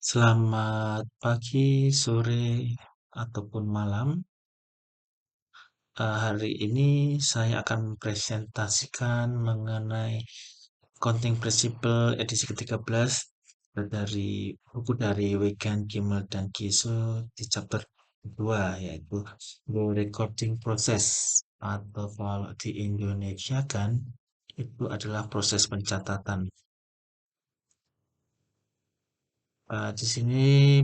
Selamat pagi, sore, ataupun malam. Hari ini saya akan mempresentasikan mengenai Accounting Principle edisi ke-13 dari buku dari Wigan, Kimmel, dan Kiso di chapter kedua, yaitu The Recording Process, atau kalau di Indonesia kan itu adalah proses pencatatan. Di sini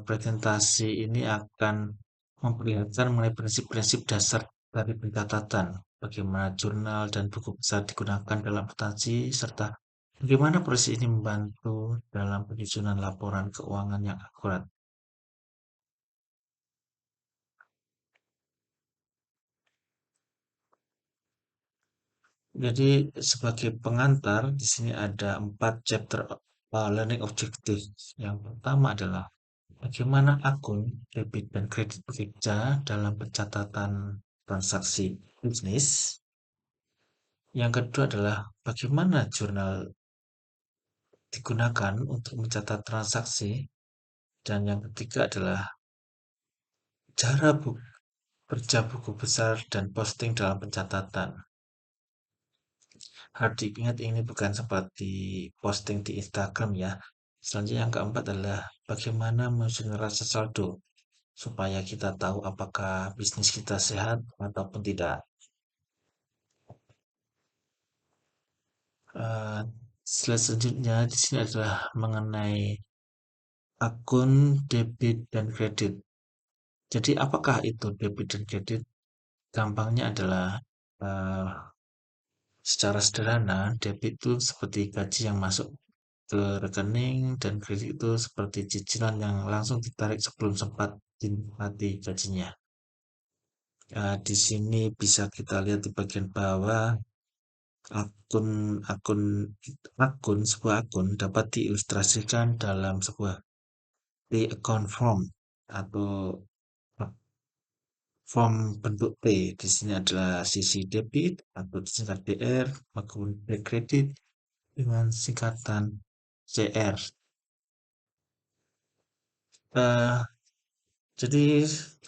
presentasi ini akan memperlihatkan mengenai prinsip-prinsip dasar dari pencatatan, bagaimana jurnal dan buku besar digunakan dalam akuntansi, serta bagaimana proses ini membantu dalam penyusunan laporan keuangan yang akurat. Jadi sebagai pengantar, di sini ada 4 chapter learning objective. Yang pertama adalah bagaimana akun debit dan kredit bekerja dalam pencatatan transaksi bisnis. Yang kedua adalah bagaimana jurnal digunakan untuk mencatat transaksi. Dan yang ketiga adalah cara kerja buku besar dan posting dalam pencatatan. Harus diingat ini bukan seperti posting di Instagram ya. Selanjutnya yang keempat adalah bagaimana menyusun rasa saldo supaya kita tahu apakah bisnis kita sehat ataupun tidak. Eh, Slide selanjutnya di sini adalah mengenai akun debit dan kredit. Jadi apakah itu debit dan kredit? Gampangnya adalah eh, secara sederhana debit itu seperti gaji yang masuk ke rekening dan kredit itu seperti cicilan yang langsung ditarik sebelum sempat dinikmati gajinya. Di sini bisa kita lihat di bagian bawah akun akun sebuah akun dapat diilustrasikan dalam sebuah account form atau form bentuk T. Di sini adalah sisi debit atau disingkat DR, maupun kredit dengan singkatan CR. Eh, jadi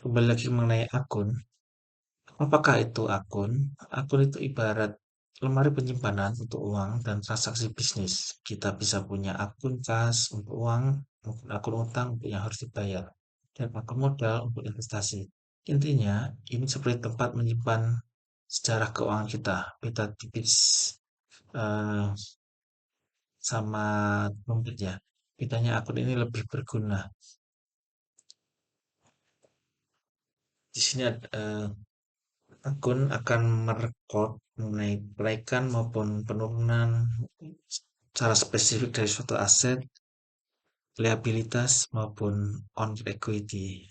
kembali lagi mengenai akun. Apakah itu akun? Akun itu ibarat lemari penyimpanan untuk uang dan transaksi bisnis. Kita bisa punya akun kas untuk uang, maupun akun utang untuk yang harus dibayar, dan akun modal untuk investasi. Intinya, ini seperti tempat menyimpan sejarah keuangan kita, peta tipis eh, sama dompet ya. Bedanya akun ini lebih berguna. Di sini akun akan merekod mengenai kenaikan maupun penurunan secara spesifik dari suatu aset, liabilitas maupun on equity.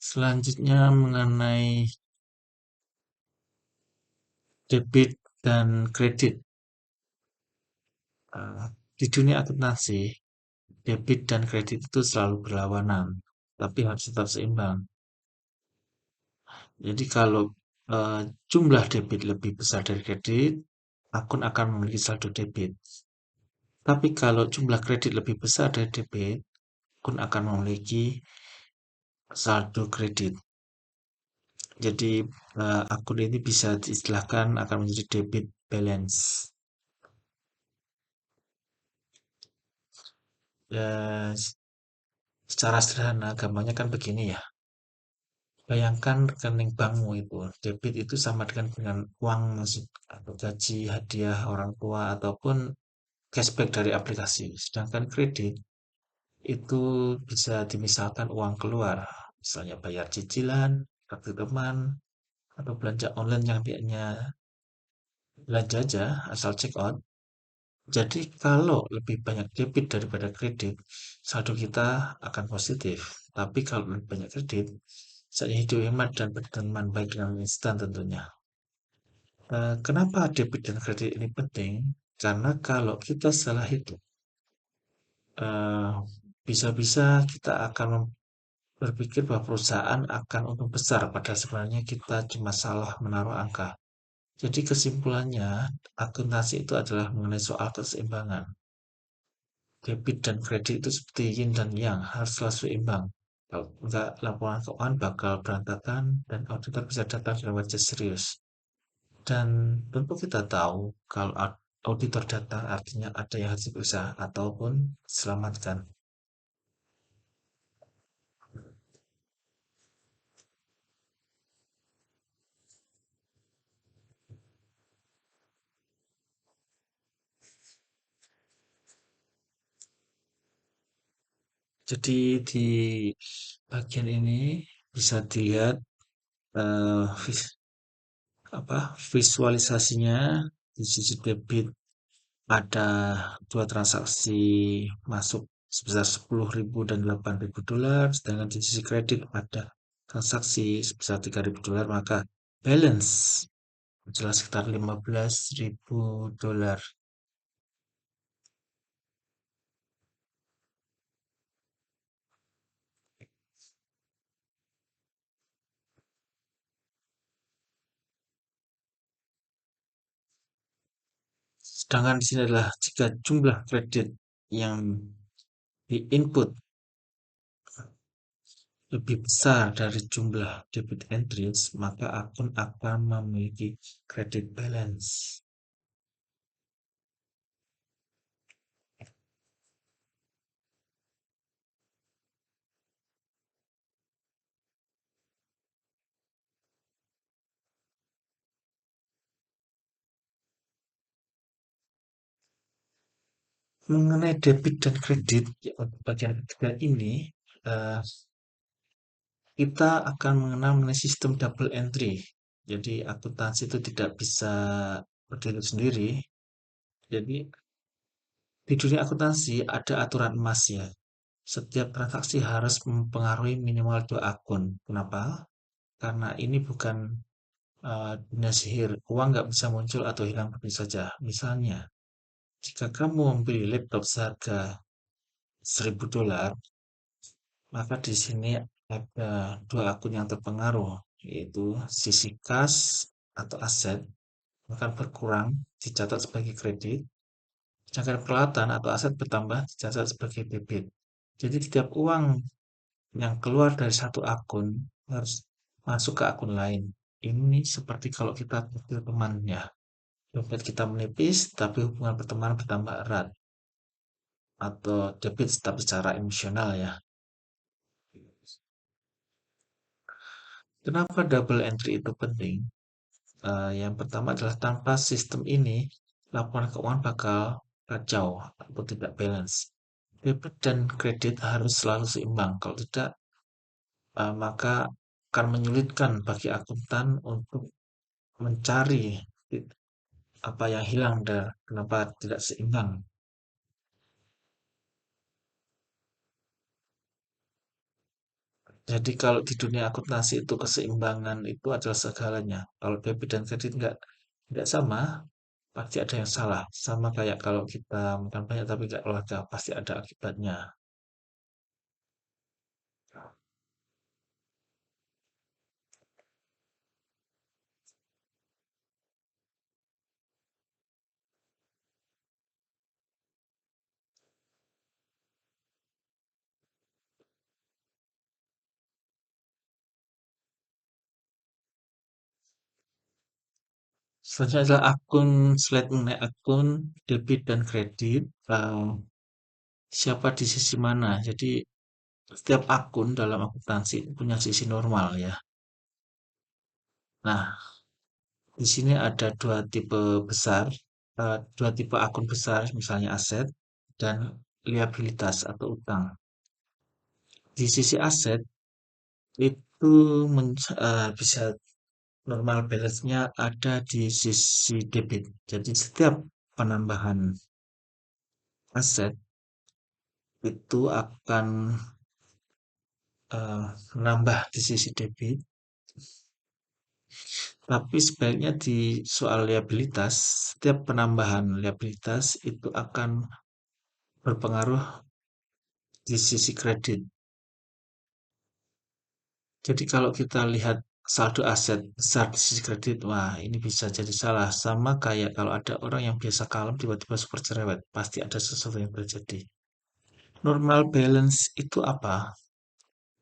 Selanjutnya mengenai debit dan kredit. Eh, Di dunia akuntansi, debit dan kredit itu selalu berlawanan, tapi harus tetap seimbang. Jadi kalau jumlah debit lebih besar dari kredit, akun akan memiliki saldo debit. Tapi kalau jumlah kredit lebih besar dari debit, akun akan memiliki saldo kredit. Jadi akun ini bisa diistilahkan akan menjadi debit balance. Ya, secara sederhana, gampangnya kan begini ya. Bayangkan rekening bankmu itu, debit itu sama dengan uang masuk atau gaji, hadiah orang tua, ataupun cashback dari aplikasi. Sedangkan kredit itu bisa dimisalkan uang keluar, misalnya bayar cicilan, kartu teman, atau belanja online yang dianya belanja aja asal check out. Jadi kalau lebih banyak debit daripada kredit, saldo kita akan positif. Tapi kalau lebih banyak kredit, saya hidup hemat dan berteman baik dengan instan tentunya. Kenapa debit dan kredit ini penting? Karena kalau kita salah hitung, eh, bisa-bisa kita akan berpikir bahwa perusahaan akan untung besar, padahal sebenarnya kita cuma salah menaruh angka. Jadi kesimpulannya, akuntansi itu adalah mengenai soal keseimbangan. Debit dan kredit itu seperti yin dan yang, harus selalu seimbang. Kalau enggak, laporan keuangan bakal berantakan dan auditor bisa datang dengan wajah serius. Dan tentu kita tahu kalau auditor datang artinya ada yang harus diperiksa ataupun diselamatkan. Jadi di bagian ini bisa dilihat eh, visualisasinya di sisi debit ada dua transaksi masuk sebesar 10.000 dan 8.000 dolar, sedangkan di sisi kredit ada transaksi sebesar 3.000 dolar, maka balance adalah sekitar 15.000 dolar. Sedangkan di sini adalah jika jumlah kredit yang di-input lebih besar dari jumlah debit entries, maka akun akan memiliki credit balance. Mengenai debit dan kredit, ya, untuk bagian ketiga ini, eh, kita akan mengenal mengenai sistem double entry. Jadi akuntansi itu tidak bisa berdiri sendiri. Jadi di dunia akuntansi ada aturan emas ya. Setiap transaksi harus mempengaruhi minimal dua akun. Kenapa? Karena ini bukan dunia sihir. Uang nggak bisa muncul atau hilang begitu saja. Misalnya, jika kamu membeli laptop seharga 1.000 dolar, maka di sini ada dua akun yang terpengaruh, yaitu sisi kas atau aset akan berkurang dicatat sebagai kredit, sedangkan peralatan atau aset bertambah dicatat sebagai debit. Jadi setiap uang yang keluar dari satu akun harus masuk ke akun lain. Ini seperti kalau kita berteman temannya. Dompet kita menipis, tapi hubungan pertemanan bertambah erat. Atau debit tapi secara emosional ya. Kenapa double entry itu penting? Yang pertama adalah tanpa sistem ini, laporan keuangan bakal kacau atau tidak balance. Debit dan kredit harus selalu seimbang. Kalau tidak, maka akan menyulitkan bagi akuntan untuk mencari apa yang hilang dan kenapa tidak seimbang. Jadi kalau di dunia akuntansi itu keseimbangan itu adalah segalanya. Kalau debit dan kredit nggak sama, pasti ada yang salah. Sama kayak kalau kita makan banyak tapi nggak olahraga, pasti ada akibatnya. Selanjutnya adalah slide mengenai akun debit dan kredit. Siapa di sisi mana? Jadi setiap akun dalam akuntansi punya sisi normal ya. Nah, di sini ada dua tipe akun besar, misalnya aset dan liabilitas atau utang. Di sisi aset itu bisa normal balance-nya ada di sisi debit. Jadi setiap penambahan aset itu akan menambah di sisi debit Tapi sebaiknya di soal liabilitas, setiap penambahan liabilitas itu akan berpengaruh di sisi kredit. Jadi kalau kita lihat saldo aset besar di sisi kredit, wah ini bisa jadi salah. Sama kayak kalau ada orang yang biasa kalem tiba-tiba super cerewet, pasti ada sesuatu yang terjadi. Normal balance itu apa?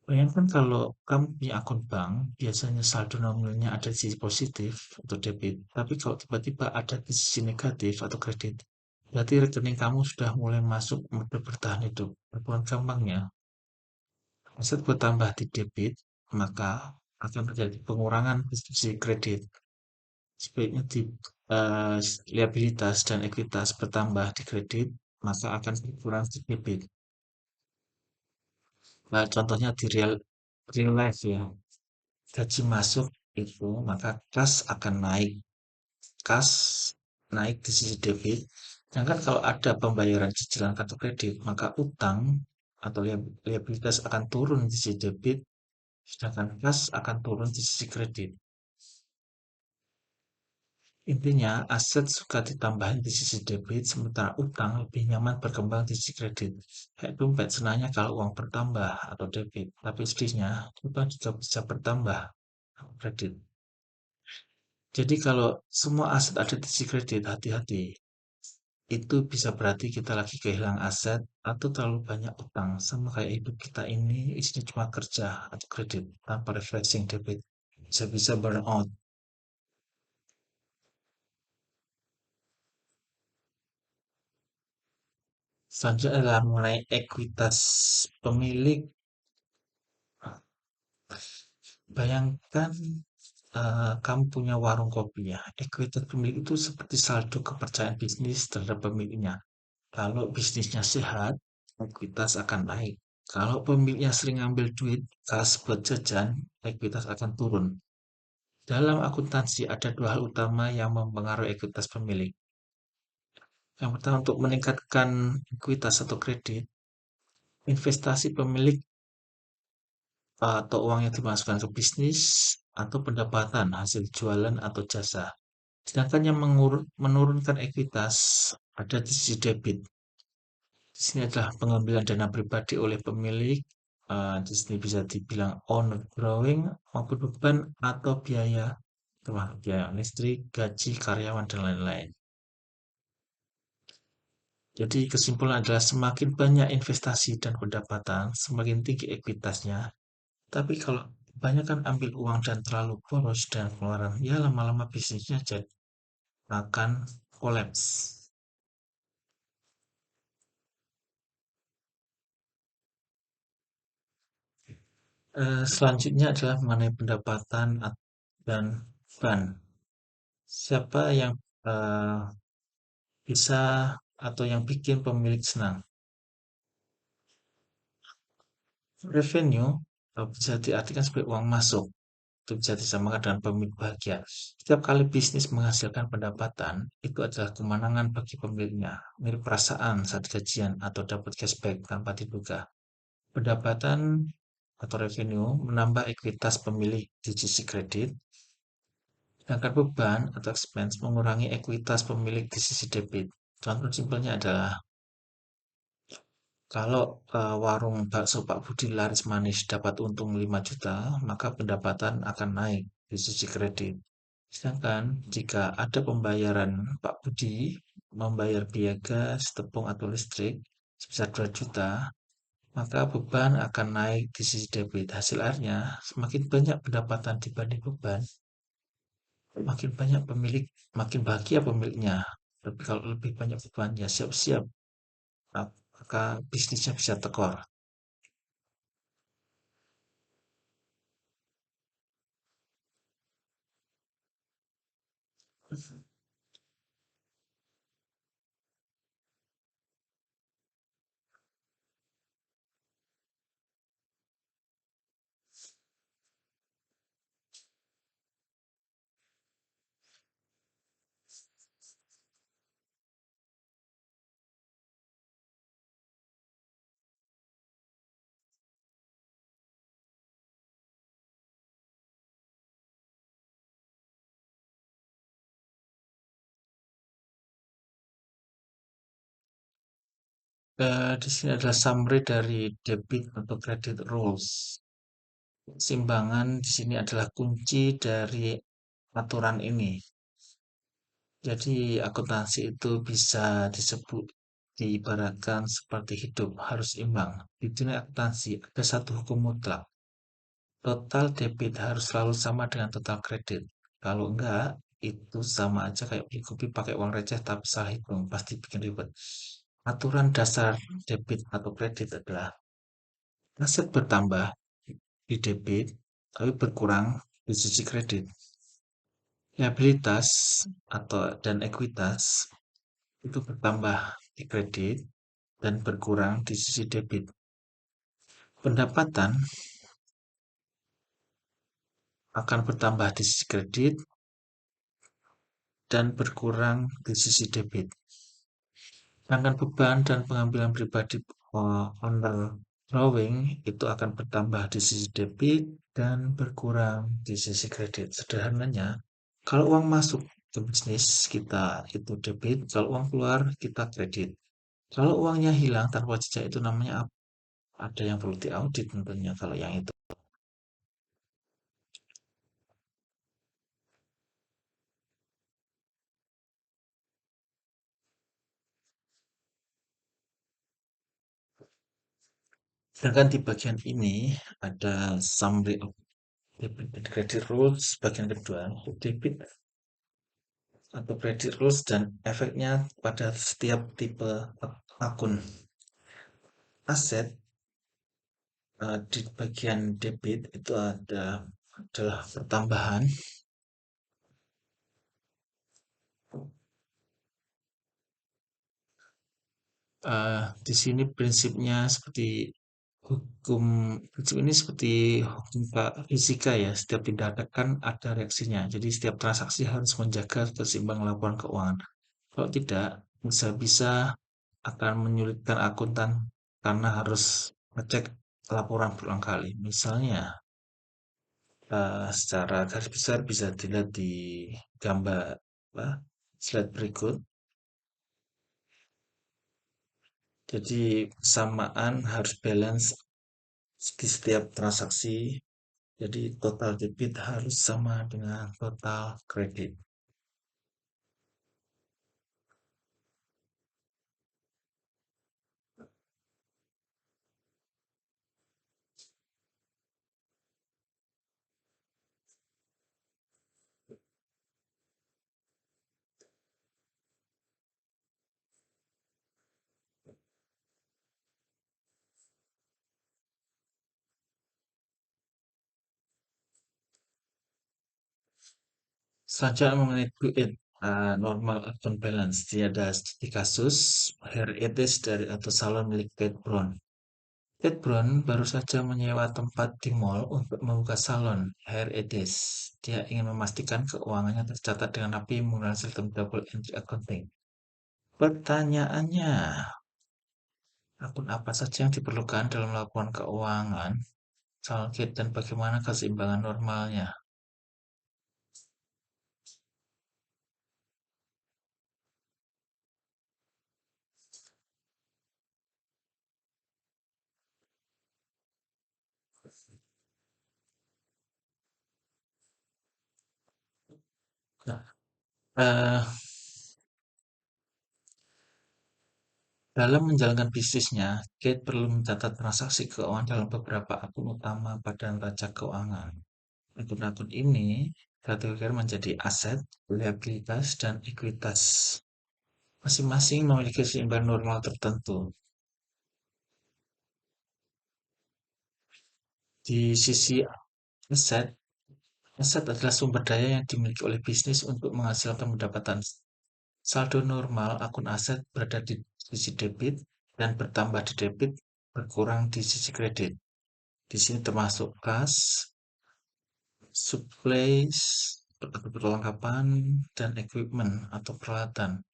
Bayangkan kalau kamu punya akun bank, biasanya saldo nominalnya ada di sisi positif atau debit. Tapi kalau tiba-tiba ada di sisi negatif atau kredit, berarti rekening kamu sudah mulai masuk mode bertahan hidup. Bukan gampangnya, aset bertambah di debit, maka akan terjadi pengurangan di sisi kredit. Sebaiknya di eh, liabilitas dan ekuitas bertambah di kredit, maka akan berkurang di debit. Nah, contohnya di real life ya. Gaji masuk itu, maka kas akan naik. Kas naik di sisi debit. Sedangkan kalau ada pembayaran cicilan kartu kredit, maka utang atau liabilitas akan turun di sisi debit, sedangkan kas akan turun di sisi kredit. Intinya, aset suka ditambahin di sisi debit, sementara utang lebih nyaman berkembang di sisi kredit. Kayak dompet senangnya kalau uang bertambah atau debit, tapi sedihnya utang juga bisa bertambah kredit. Jadi kalau semua aset ada di sisi kredit, hati-hati. Itu bisa berarti kita lagi kehilangan aset atau terlalu banyak utang. Sama kayak hidup kita ini isinya cuma kerja atau kredit tanpa refreshing debit. Bisa-bisa burnout. Selanjutnya adalah mengenai ekuitas pemilik. Bayangkan kamu punya warung kopi ya. Ekuitas pemilik itu seperti saldo kepercayaan bisnis terhadap pemiliknya. Kalau bisnisnya sehat, ekuitas akan naik. Kalau pemiliknya sering ngambil duit kas buat jajan, ekuitas akan turun. Dalam akuntansi ada dua hal utama yang mempengaruhi ekuitas pemilik. Yang pertama untuk meningkatkan ekuitas atau kredit, investasi pemilik atau uang yang dimasukkan ke bisnis atau pendapatan hasil jualan atau jasa. Sedangkan yang menurunkan ekuitas ada di sisi debit. Di sini adalah pengambilan dana pribadi oleh pemilik. Di sini bisa dibilang owner borrowing maupun beban atau biaya, termasuk biaya listrik, gaji karyawan dan lain-lain. Jadi kesimpulan adalah semakin banyak investasi dan pendapatan, semakin tinggi ekuitasnya. Tapi kalau kebanyakan ambil uang dan terlalu boros dan pengeluaran, ya lama-lama bisnisnya jadi akan kolaps. Selanjutnya adalah mengenai pendapatan dan beban. Siapa yang eh, bisa atau yang bikin pemilik senang? Revenue bisa diartikan sebagai uang masuk. Itu bisa disamakan dengan pemilik bahagia. Setiap kali bisnis menghasilkan pendapatan, itu adalah kemenangan bagi pemiliknya. Mirip perasaan saat gajian atau dapat cashback tanpa diduga. Pendapatan atau revenue menambah ekuitas pemilik di sisi kredit, sedangkan beban atau expense mengurangi ekuitas pemilik di sisi debit. Contoh simpelnya adalah kalau warung bakso Pak Budi laris manis dapat untung 5 juta, maka pendapatan akan naik di sisi kredit. Sedangkan jika ada pembayaran Pak Budi membayar biaya gas, tepung atau listrik sebesar 2 juta, maka beban akan naik di sisi debit. Hasil akhirnya, semakin banyak pendapatan dibanding beban, makin banyak pemilik, makin bahagia pemiliknya. Tapi kalau lebih banyak beban, ya siap-siap, maka bisnisnya bisa tekor. Di sini adalah summary dari debit atau credit rules. Keseimbangan di sini adalah kunci dari aturan ini. Jadi akuntansi itu bisa disebut diibaratkan seperti hidup harus imbang. Di dunia akuntansi ada satu hukum mutlak. Total debit harus selalu sama dengan total kredit. Kalau enggak, itu sama aja kayak beli kopi pakai uang receh tapi salah hitung, pasti bikin ribet. Aturan dasar debit atau kredit adalah aset bertambah di debit, tapi berkurang di sisi kredit. Liabilitas dan ekuitas itu bertambah di kredit dan berkurang di sisi debit. Pendapatan akan bertambah di sisi kredit dan berkurang di sisi debit. Sedangkan beban dan pengambilan pribadi under drawing itu akan bertambah di sisi debit dan berkurang di sisi kredit. Sederhananya, kalau uang masuk ke bisnis kita itu debit, kalau uang keluar kita kredit. Kalau uangnya hilang tanpa jejak itu namanya apa? Ada yang perlu diaudit tentunya kalau yang itu. Sedangkan di bagian ini ada summary of debit and credit rules bagian kedua. Debit atau credit rules dan efeknya pada setiap tipe akun aset. Di bagian debit itu adalah pertambahan. Di sini prinsipnya seperti hukum prinsip ini seperti hukum fisika ya. Setiap tindakan kan ada reaksinya. Jadi setiap transaksi harus menjaga keseimbangan laporan keuangan. Kalau tidak, bisa-bisa akan menyulitkan akuntan karena harus ngecek laporan berulang kali. Misalnya, secara garis besar bisa dilihat di gambar apa, slide berikut. Jadi samaan harus balance di setiap transaksi. Jadi total debit harus sama dengan total kredit. Saja mengenai duit normal account balance, dia ada di kasus Hair Edes dari atau salon milik Kate Brown. Kate Brown baru saja menyewa tempat di mall untuk membuka salon Hair Edes. Dia ingin memastikan keuangannya tercatat dengan rapi menggunakan sistem double entry accounting. Pertanyaannya, akun apa saja yang diperlukan dalam laporan keuangan salon Kate dan bagaimana keseimbangan normalnya? Nah, eh, dalam menjalankan bisnisnya, Kate perlu mencatat transaksi keuangan dalam beberapa akun utama pada neraca keuangan. Akun-akun ini kategorikan menjadi aset, liabilitas, dan ekuitas. Masing-masing memiliki keseimbangan normal tertentu. Di sisi aset, aset adalah sumber daya yang dimiliki oleh bisnis untuk menghasilkan pendapatan. Saldo normal akun aset berada di sisi debit dan bertambah di debit, berkurang di sisi kredit. Di sini termasuk kas, supplies, perlengkapan, dan equipment atau peralatan.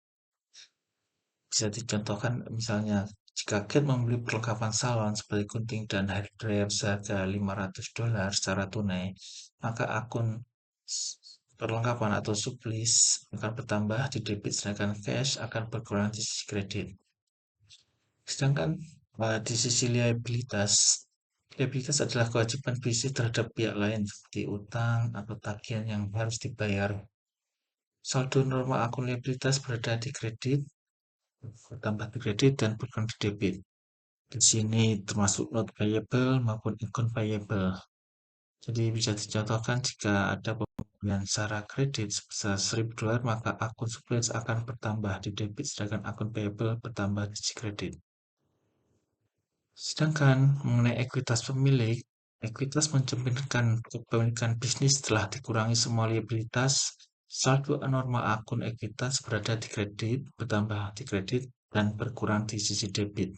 Bisa dicontohkan misalnya jika Kate membeli perlengkapan salon seperti gunting dan hair dryer seharga $500 secara tunai, maka akun perlengkapan atau supplies akan bertambah di debit sedangkan cash akan berkurang di sisi kredit. Sedangkan di sisi liabilitas, liabilitas adalah kewajiban bisnis terhadap pihak lain seperti utang atau tagihan yang harus dibayar. Saldo normal akun liabilitas berada di kredit, bertambah di kredit dan berkurang di debit. Di sini termasuk not payable maupun income payable. Jadi bisa dicontohkan jika ada pembelian secara kredit sebesar $1.000, maka akun surplus akan bertambah di debit, sedangkan akun payable bertambah di kredit. Sedangkan mengenai ekuitas pemilik, ekuitas mencerminkan kepemilikan bisnis setelah dikurangi semua liabilitas. Saldo anormal akun ekuitas berada di kredit, bertambah di kredit, dan berkurang di sisi debit.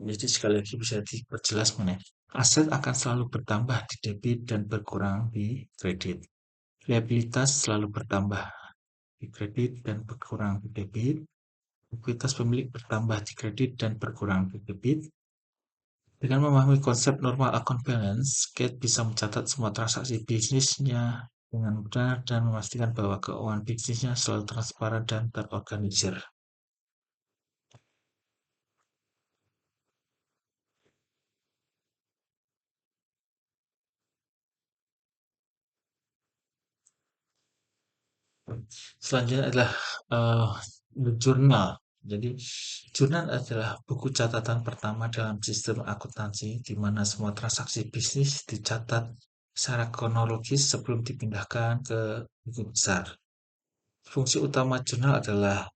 Jadi sekali lagi bisa diperjelas mengenai aset akan selalu bertambah di debit dan berkurang di kredit. Liabilitas selalu bertambah di kredit dan berkurang di debit. Ekuitas pemilik bertambah di kredit dan berkurang di debit. Dengan memahami konsep normal account balance, Kate bisa mencatat semua transaksi bisnisnya dengan benar dan memastikan bahwa keuangan bisnisnya selalu transparan dan terorganisir. Selanjutnya adalah the journal. Jadi, jurnal adalah buku catatan pertama dalam sistem akuntansi di mana semua transaksi bisnis dicatat secara kronologis sebelum dipindahkan ke buku besar. Fungsi utama jurnal adalah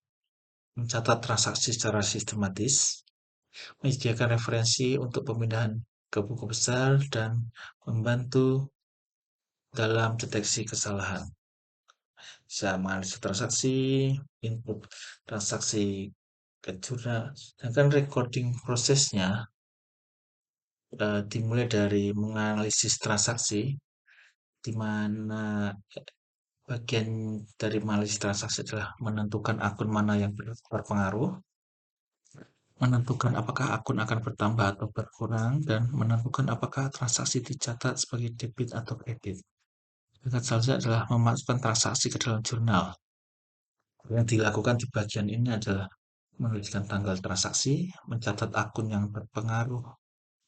mencatat transaksi secara sistematis, menyediakan referensi untuk pemindahan ke buku besar, dan membantu dalam deteksi kesalahan. Bisa menganalisis transaksi, input transaksi ke jurnal, dan kan recording prosesnya dimulai dari menganalisis transaksi, di mana bagian dari menganalisis transaksi adalah menentukan akun mana yang berpengaruh, menentukan apakah akun akan bertambah atau berkurang, dan menentukan apakah transaksi dicatat sebagai debit atau kredit. Tingkat selanjutnya adalah memasukkan transaksi ke dalam jurnal. Yang dilakukan di bagian ini adalah menuliskan tanggal transaksi, mencatat akun yang berpengaruh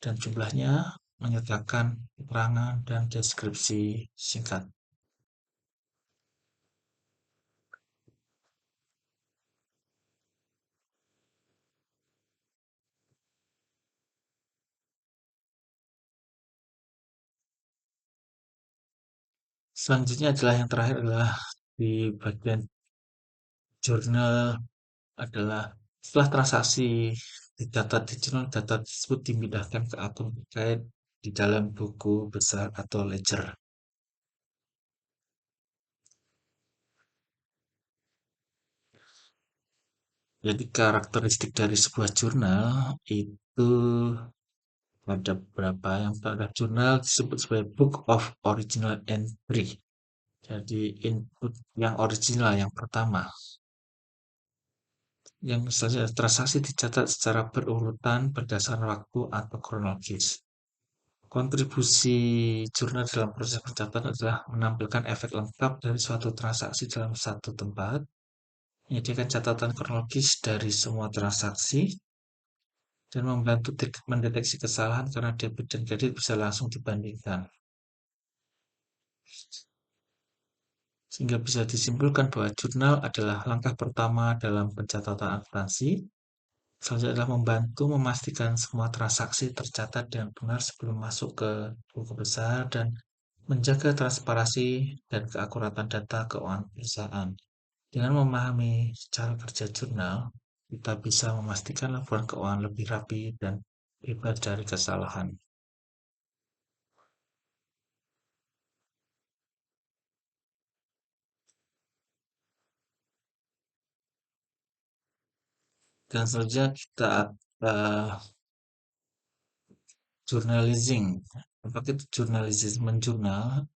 dan jumlahnya, menyertakan keterangan dan deskripsi singkat. Selanjutnya adalah yang terakhir adalah di bagian jurnal adalah setelah transaksi dicatat di jurnal, data tersebut dipindahkan ke akun terkait di dalam buku besar atau ledger. Jadi karakteristik dari sebuah jurnal itu ada beberapa. Yang pertama, jurnal disebut sebagai Book of Original Entry. Jadi input yang original yang pertama. Yang misalnya transaksi dicatat secara berurutan berdasarkan waktu atau kronologis. Kontribusi jurnal dalam proses pencatatan adalah menampilkan efek lengkap dari suatu transaksi dalam satu tempat, menyediakan catatan kronologis dari semua transaksi, dan membantu mendeteksi kesalahan karena debit dan kredit bisa langsung dibandingkan. Sehingga bisa disimpulkan bahwa jurnal adalah langkah pertama dalam pencatatan akuntansi. Selanjutnya adalah membantu memastikan semua transaksi tercatat dengan benar sebelum masuk ke buku besar dan menjaga transparansi dan keakuratan data keuangan perusahaan. Dengan memahami cara kerja jurnal, kita bisa memastikan laporan keuangan lebih rapi dan bebas dari kesalahan. Dan selanjutnya kita uh, journalizing. Apa itu journalizing? Menjurnal.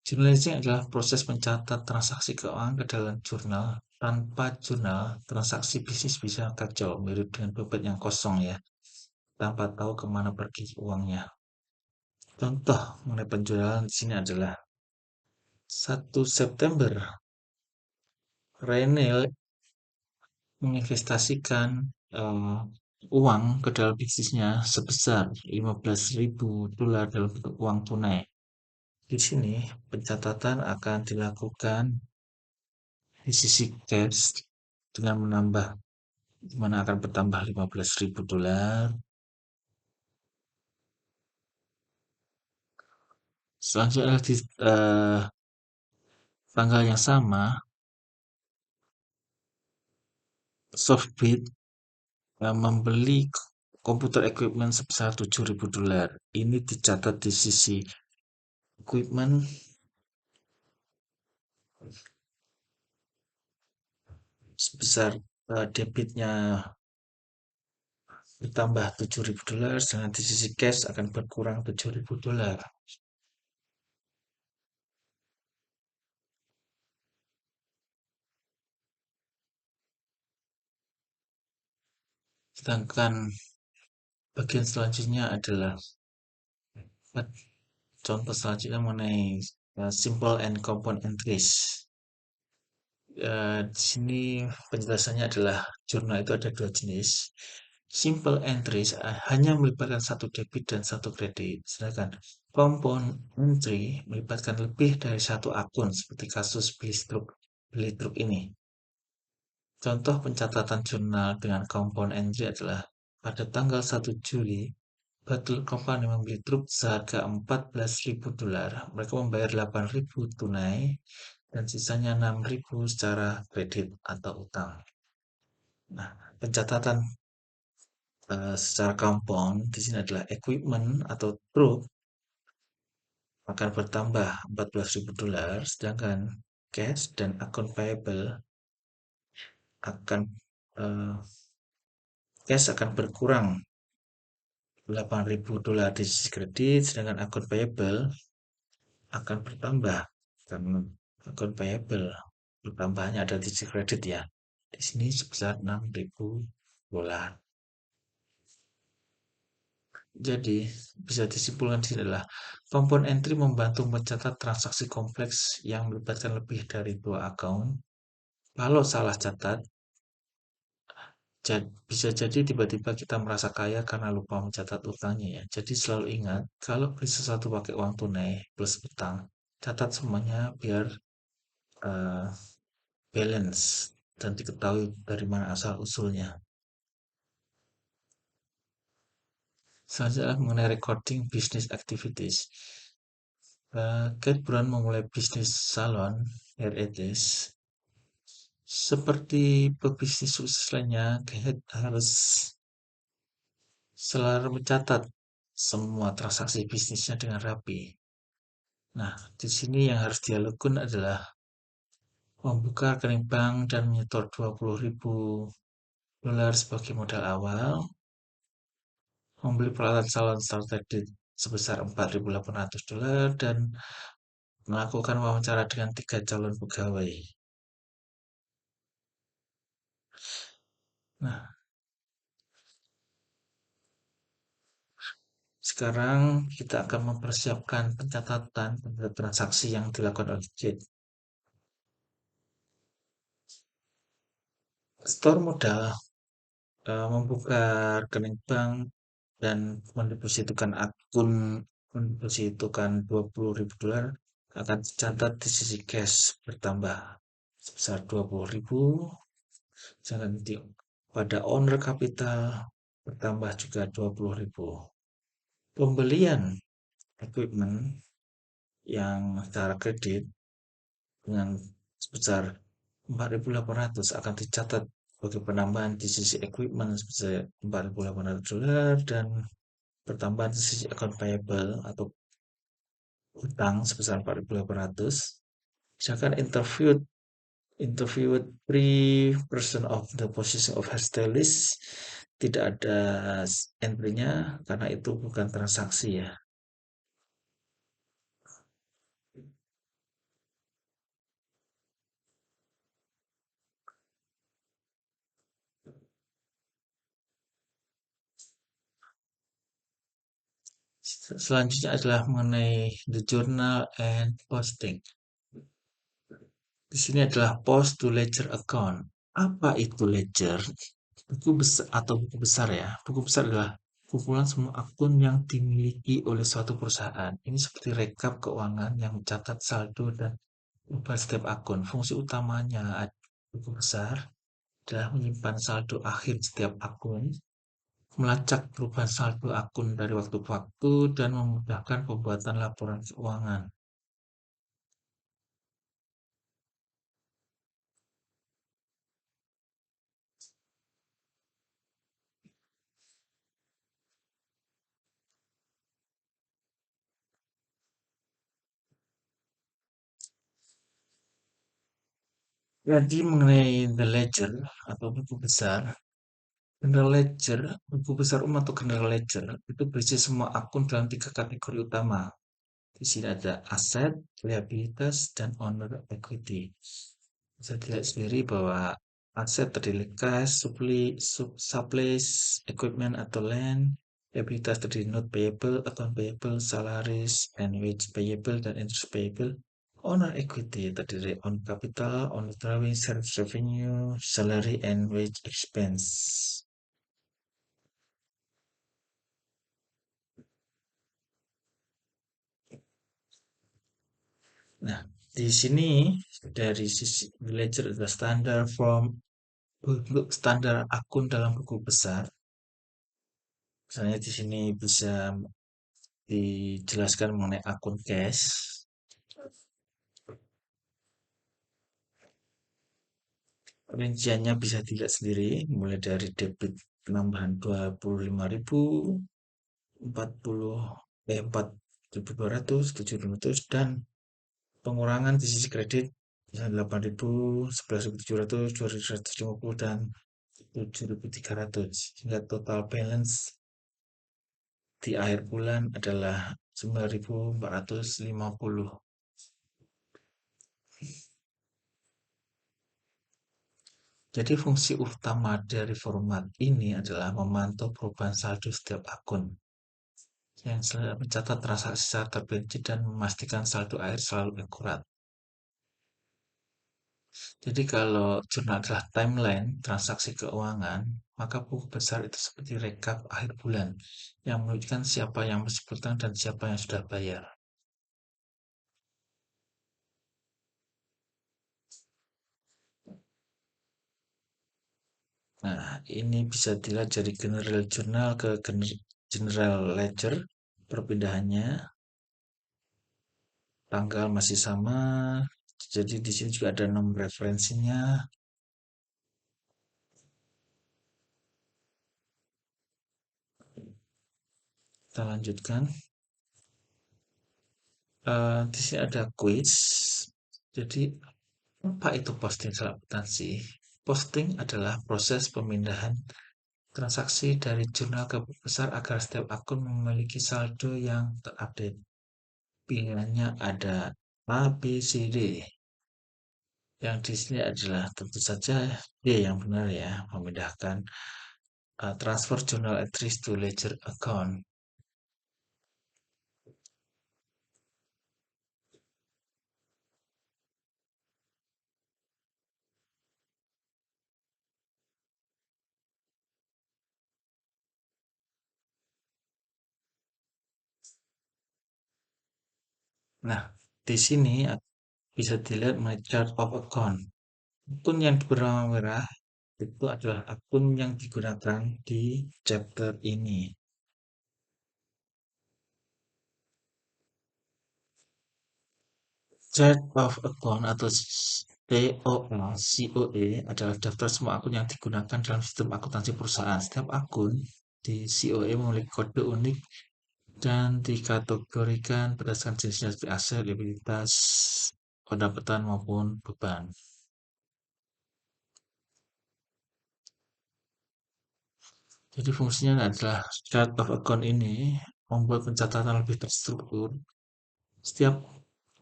Journalizing adalah proses mencatat transaksi keuangan ke dalam jurnal. Tanpa jurnal, transaksi bisnis bisa kacau, mirip dengan dompet yang kosong ya, tanpa tahu kemana pergi uangnya. Contoh mengenai penjualan di sini adalah 1 September Renil menginvestasikan eh, uang ke dalam bisnisnya sebesar $15.000 dalam bentuk uang tunai. Di sini pencatatan akan dilakukan di sisi cash dengan menambah, di mana akan bertambah $15.000. Selanjutnya di tanggal yang sama, Softbit membeli komputer equipment sebesar $7.000. Ini dicatat di sisi equipment sebesar debitnya bertambah $7.000, dengan di sisi cash akan berkurang $7.000. Sedangkan bagian selanjutnya adalah contoh selanjutnya mengenai simple and compound entries. Di sini penjelasannya adalah jurnal itu ada dua jenis. Simple entries hanya melibatkan satu debit dan satu kredit, sedangkan compound entry melibatkan lebih dari satu akun seperti kasus beli truk ini. Contoh pencatatan jurnal dengan compound entry adalah pada tanggal 1 Juli, Butler Company membeli truk seharga $14.000. Mereka membayar $8.000 tunai dan sisanya $6.000 secara kredit atau utang. Nah, pencatatan secara compound di sini adalah equipment atau truk akan bertambah $14.000, sedangkan cash dan akun payable akan eh, cash akan berkurang $8.000 di sisi kredit, sedangkan akun payable akan bertambah karena akun payable bertambahnya ada di sisi kredit ya. Di sini sebesar $6.000. Jadi, bisa disimpulkan di sini adalah compound entry membantu mencatat transaksi kompleks yang melibatkan lebih dari dua akun. Kalau salah catat, bisa jadi tiba-tiba kita merasa kaya karena lupa mencatat utangnya ya. Jadi selalu ingat, kalau beli sesuatu pakai uang tunai plus utang, catat semuanya biar eh, balance dan diketahui dari mana asal usulnya. Selanjutnya mengenai recording business activities. Kate Brown memulai bisnis salon hair Edges. Seperti pebisnis sukses lainnya, Kate harus selalu mencatat semua transaksi bisnisnya dengan rapi. Nah, di sini yang harus dia lakukan adalah membuka rekening bank dan menyetor $20.000 sebagai modal awal, membeli peralatan salon starter sebesar $4.800 dan melakukan wawancara dengan 3 calon pegawai. Nah, sekarang kita akan mempersiapkan pencatatan transaksi yang dilakukan oleh Jade. Store modal membuka rekening bank dan mendepositukan $20.000 akan dicatat di sisi cash bertambah sebesar $20.000. Sedangkan pada owner capital bertambah juga $20.000. Pembelian equipment yang secara kredit dengan sebesar $4.800 akan dicatat sebagai penambahan di sisi equipment sebesar $4.800 dan pertambahan di sisi account payable atau utang sebesar $4.800. Misalkan interviewed three person of the position of hairstylist, tidak ada entry-nya karena itu bukan transaksi ya. Selanjutnya adalah mengenai the journal and posting. Di sini adalah post to ledger account. Apa itu ledger? Buku besar atau buku besar ya. Buku besar adalah kumpulan semua akun yang dimiliki oleh suatu perusahaan. Ini seperti rekap keuangan yang mencatat saldo dan ubah setiap akun. Fungsi utamanya buku besar adalah menyimpan saldo akhir setiap akun, melacak perubahan saldo akun dari waktu ke waktu, dan memudahkan pembuatan laporan keuangan. Jadi mengenai The Ledger atau buku besar, General Ledger, buku besar umum atau General Ledger itu berisi semua akun dalam tiga kategori utama. Di sini ada aset, liabilitas, dan owner equity. Bisa dilihat sendiri bahwa aset terdiri cash, supplies, equipment atau land, liabilitas terdiri note payable, account payable, salaries, and wage payable, dan interest payable. Owner equity terdiri on capital, on drawing, service revenue, salary, and wage expense. Nah, di sini dari sisi ledger adalah standar form untuk standar akun dalam buku besar. Misalnya di sini bisa dijelaskan mengenai akun cash. Rinciannya bisa dilihat sendiri, mulai dari debit penambahan 25.000, 40, 4.200, 7.500, dan pengurangan di sisi kredit misalnya 8.000, 11.700, 2.150, dan 7.300. Sehingga total balance di akhir bulan adalah 9.450. Jadi fungsi utama dari format ini adalah memantau perubahan saldo setiap akun, yang selalu mencatat transaksi secara terperinci dan memastikan saldo akhir selalu akurat. Jadi kalau jurnal adalah timeline transaksi keuangan, maka buku besar itu seperti rekap akhir bulan yang menunjukkan siapa yang masih berutang dan siapa yang sudah bayar. Nah, ini bisa dilihat dari General Journal ke General Ledger. Perpindahannya, tanggal masih sama. Jadi di sini juga ada nomor referensinya. Kita lanjutkan. Di sini ada quiz. Jadi apa itu posting dalam akuntansi? Posting adalah proses pemindahan transaksi dari jurnal ke buku besar agar setiap akun memiliki saldo yang terupdate. Pilihannya ada A, B, C, D. Yang di sini adalah tentu saja D yang benar ya, memindahkan transfer journal entries to ledger account. Nah, di sini bisa dilihat my chart of account. Akun yang bernama merah itu adalah akun yang digunakan di chapter ini. Chart of account atau COA adalah daftar semua akun yang digunakan dalam sistem akuntansi perusahaan. Setiap akun di COA memiliki kode unik dan dikategorikan berdasarkan jenisnya seperti aset, liabilitas, pendapatan maupun beban. Jadi fungsinya adalah chart of account ini membuat pencatatan lebih terstruktur. Setiap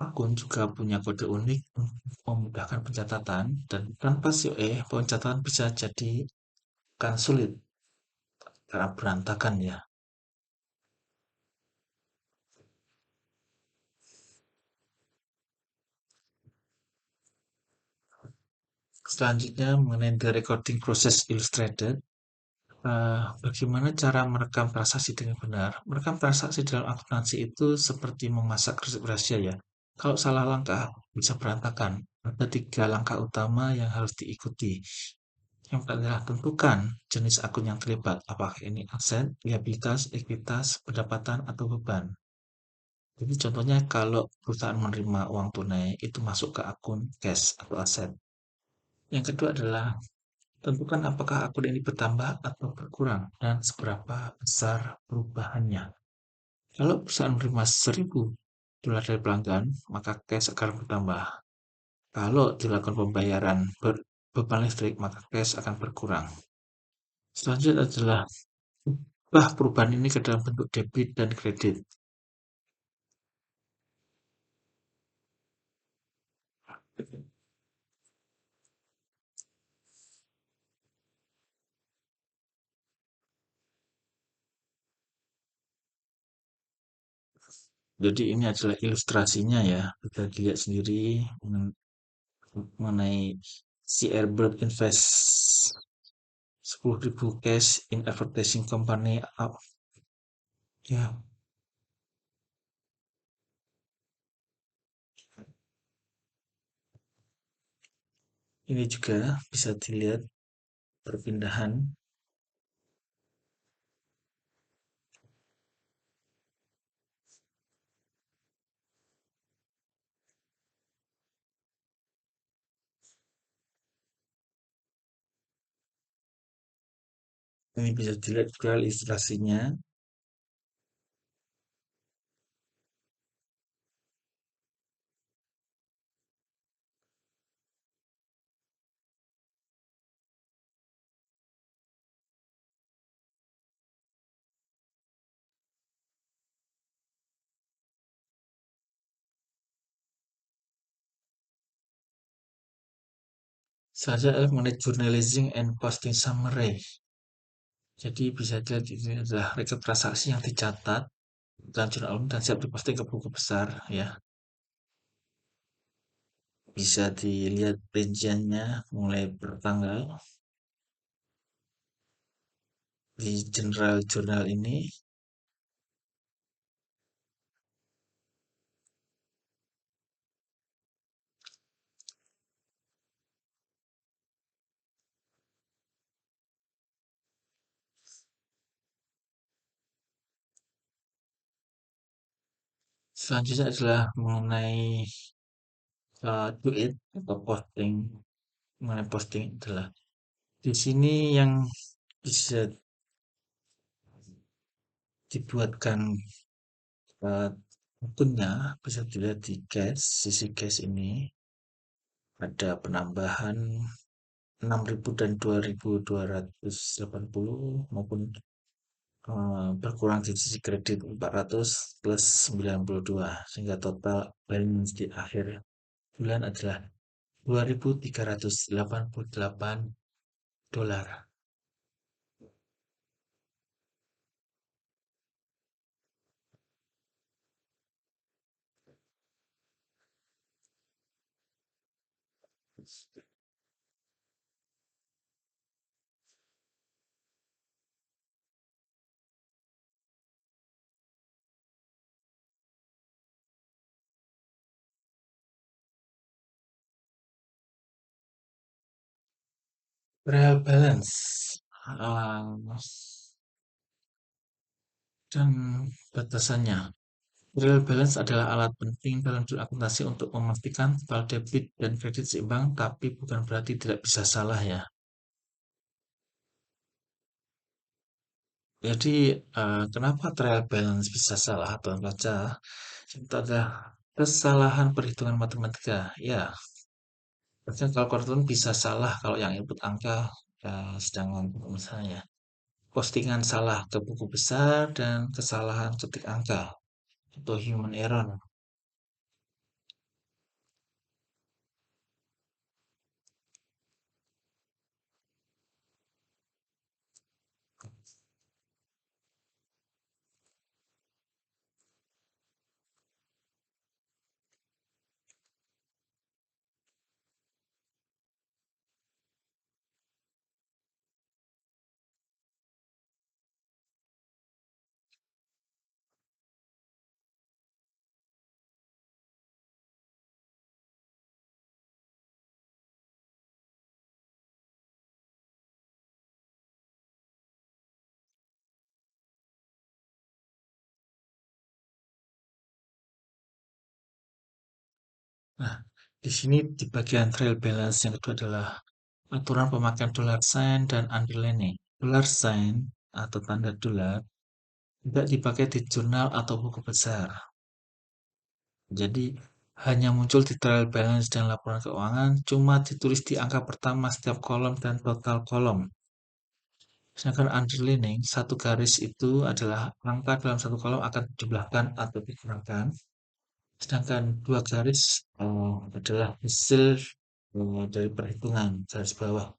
akun juga punya kode unik untuk memudahkan pencatatan dan tanpa COE pencatatan bisa jadi kan sulit karena berantakan ya. Selanjutnya mengenai the recording process illustrated. Bagaimana cara merekam transaksi dengan benar? Merekam transaksi dalam akuntansi itu seperti memasak resep rahasia ya. Kalau salah langkah bisa berantakan. Ada 3 langkah utama yang harus diikuti. Yang pertama adalah tentukan jenis akun yang terlibat. Apakah ini aset, liabilitas, ekuitas, pendapatan, atau beban. Jadi contohnya kalau perusahaan menerima uang tunai itu masuk ke akun cash atau aset. Yang kedua adalah tentukan apakah akun ini bertambah atau berkurang dan seberapa besar perubahannya. Kalau perusahaan menerima 1.000 dolar dari pelanggan, maka cash akan bertambah. Kalau dilakukan pembayaran beban listrik, maka cash akan berkurang. Selanjutnya adalah ubah perubahan ini ke dalam bentuk debit dan kredit. Jadi ini adalah ilustrasinya ya, bisa dilihat sendiri mengenai si Airbird Invest 10.000 cash in advertising company up. Ya, ini juga bisa dilihat perpindahan. Ini bisa dilihat juga ilustrasinya. Saja mengenai journalizing and posting summary. Jadi bisa dilihat ini adalah rekap transaksi yang dicatat dan jurnal umum dan siap diposting ke buku besar ya. Bisa dilihat rinciannya mulai bertanggal di general journal ini. Selanjutnya adalah mengenai tweet atau posting. Mengenai posting adalah di sini yang bisa dibuatkan uh, akunnya bisa dilihat di cash, sisi cash ini ada penambahan 6.000 dan 2.280 maupun berkurang di sisi kredit 400 plus 92 sehingga total balance di akhir bulan adalah 2.388 dolar. Trial balance dan batasannya. Trial balance adalah alat penting dalam akuntansi untuk memastikan total debit dan kredit seimbang, tapi bukan berarti tidak bisa salah ya. Jadi, kenapa trial balance bisa salah atau baca? Itu adalah kesalahan perhitungan matematika. Ya, bahkan kalkulator bisa salah kalau yang input angka, sedangkan misalnya postingan salah ke buku besar dan kesalahan ketik angka atau human error. Nah, di sini di bagian trial balance yang kedua adalah aturan pemakaian dollar sign dan underlining. Dollar sign atau tanda dolar tidak dipakai di jurnal atau buku besar. Jadi hanya muncul di trial balance dan laporan keuangan, cuma ditulis di angka pertama setiap kolom dan total kolom. Sedangkan underlining, satu garis itu adalah angka dalam satu kolom akan dijumlahkan atau dikurangkan. Sedangkan dua garis adalah hasil dari perhitungan garis bawah.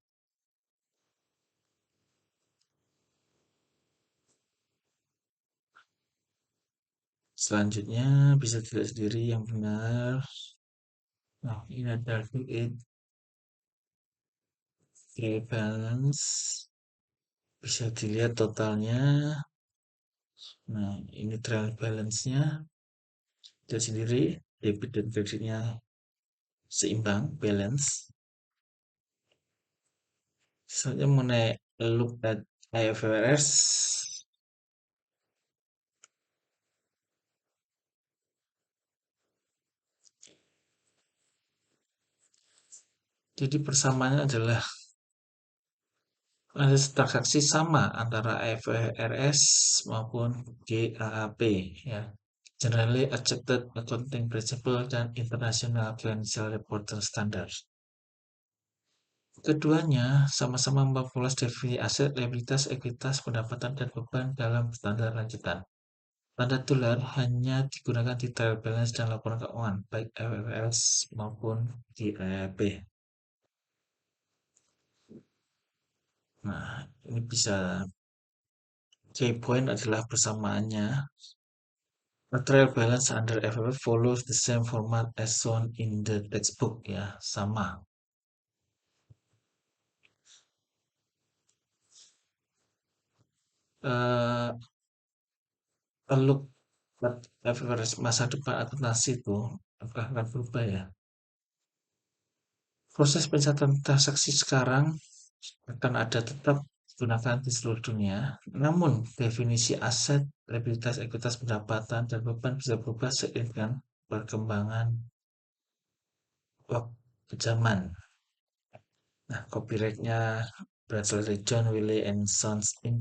Selanjutnya bisa dilihat sendiri yang benar. Nah, ini ada create trial balance. Bisa dilihat totalnya. Nah, ini trial balance-nya. Lihat sendiri, debit dan kreditnya seimbang, balance. Selanjutnya mengenai look at IFRS. Jadi persamaannya adalah ada transaksi sama antara IFRS maupun GAAP ya. Generally Accepted Accounting Principle dan International Financial Reporting Standards. Keduanya sama-sama memperluas definisi aset, liabilitas, ekuitas, pendapatan, dan beban dalam standar lanjutan. Tanda dolar hanya digunakan di trial balance dan laporan keuangan, baik IFRS maupun GAAP. Nah, ini bisa key point adalah persamaannya. A trial balance under FFF follows the same format as shown in the textbook ya, sama. Uh, a look at FFRS masa depan akuntansi itu apakah akan berubah ya? Proses pencatatan transaksi sekarang akan ada tetap digunakan di seluruh dunia. Namun, definisi aset, liabilitas, ekuitas, pendapatan, dan beban bisa berubah seiring dengan perkembangan waktu zaman. Nah, copyright-nya berasal dari John Wiley and Sons